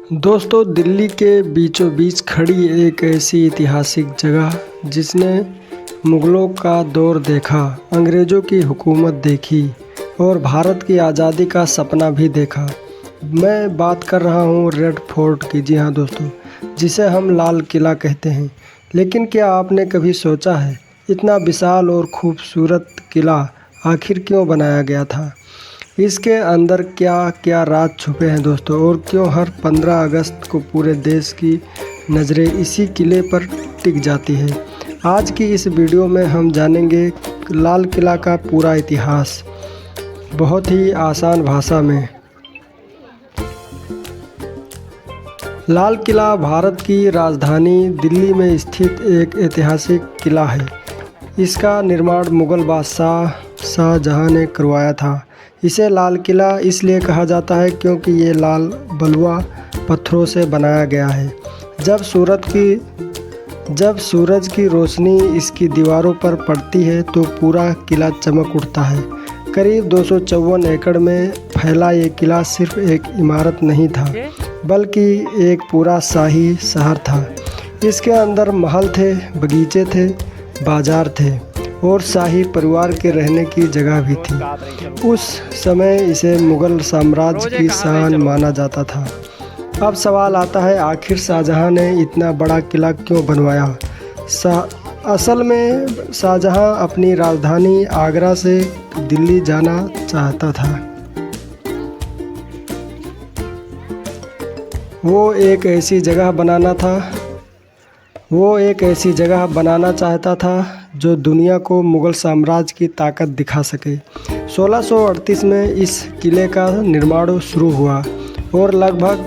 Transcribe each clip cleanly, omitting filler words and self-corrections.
दोस्तों, दिल्ली के बीचों बीच खड़ी एक ऐसी ऐतिहासिक जगह जिसने मुग़लों का दौर देखा, अंग्रेज़ों की हुकूमत देखी और भारत की आज़ादी का सपना भी देखा। मैं बात कर रहा हूँ रेड फोर्ट की। जी हाँ दोस्तों, जिसे हम लाल किला कहते हैं। लेकिन क्या आपने कभी सोचा है, इतना विशाल और खूबसूरत किला आखिर क्यों बनाया गया था? इसके अंदर क्या क्या राज छुपे हैं दोस्तों, और क्यों हर 15 अगस्त को पूरे देश की नज़रें इसी किले पर टिक जाती है? आज की इस वीडियो में हम जानेंगे लाल किला का पूरा इतिहास, बहुत ही आसान भाषा में। लाल किला भारत की राजधानी दिल्ली में स्थित एक ऐतिहासिक किला है। इसका निर्माण मुग़ल बादशाह शाहजहां ने करवाया था। इसे लाल किला इसलिए कहा जाता है क्योंकि ये लाल बलुआ पत्थरों से बनाया गया है। जब सूरज की रोशनी इसकी दीवारों पर पड़ती है तो पूरा किला चमक उठता है। करीब 254 एकड़ में फैला ये किला सिर्फ एक इमारत नहीं था, बल्कि एक पूरा शाही शहर था। इसके अंदर महल थे, बगीचे थे, बाजार थे और शाही परिवार के रहने की जगह भी थी। उस समय इसे मुग़ल साम्राज्य की शान माना जाता था। अब सवाल आता है, आखिर शाहजहां ने इतना बड़ा किला क्यों बनवाया? असल में शाहजहां अपनी राजधानी आगरा से दिल्ली जाना चाहता था। वो एक ऐसी जगह बनाना चाहता था जो दुनिया को मुग़ल साम्राज्य की ताकत दिखा सके। 1638 में इस किले का निर्माण शुरू हुआ और लगभग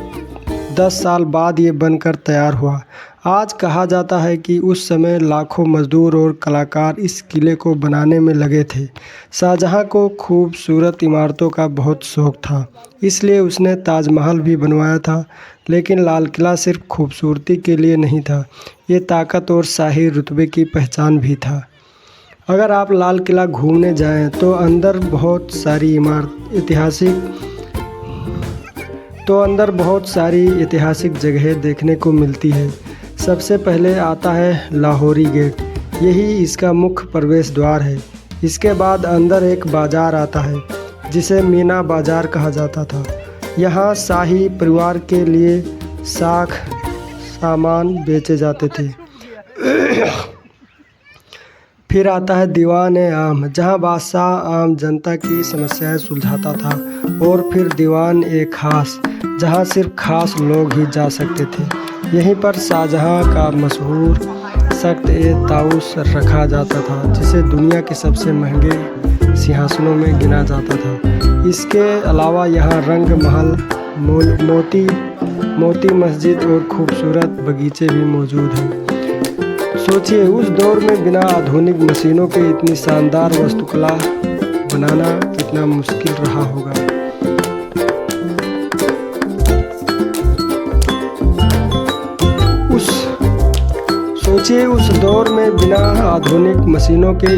10 साल बाद ये बनकर तैयार हुआ। आज कहा जाता है कि उस समय लाखों मजदूर और कलाकार इस किले को बनाने में लगे थे। शाहजहां को खूबसूरत इमारतों का बहुत शौक़ था, इसलिए उसने ताजमहल भी बनवाया था। लेकिन लाल किला सिर्फ खूबसूरती के लिए नहीं था, ये ताकत और शाही रुतबे की पहचान भी था। अगर आप लाल किला घूमने जाएं तो अंदर बहुत सारी ऐतिहासिक जगहें देखने को मिलती है। सबसे पहले आता है लाहौरी गेट, यही इसका मुख्य प्रवेश द्वार है। इसके बाद अंदर एक बाज़ार आता है जिसे मीना बाज़ार कहा जाता था। यहाँ शाही परिवार के लिए सामान बेचे जाते थे। फिर आता है दीवान आम, जहाँ बादशाह आम जनता की समस्याएं सुलझाता था। और फिर दीवान खास, जहाँ सिर्फ खास लोग ही जा सकते थे। यहीं पर शाहजहां का मशहूर तख्त-ए-ताऊस रखा जाता था, जिसे दुनिया के सबसे महंगे सिंहासनों में गिना जाता था। इसके अलावा यहाँ रंग महल, मोती मस्जिद और खूबसूरत बगीचे भी मौजूद हैं। सोचिए, उस दौर में बिना आधुनिक मशीनों के इतनी शानदार वास्तुकला बनाना कितना मुश्किल रहा होगा। उस दौर में बिना आधुनिक मशीनों के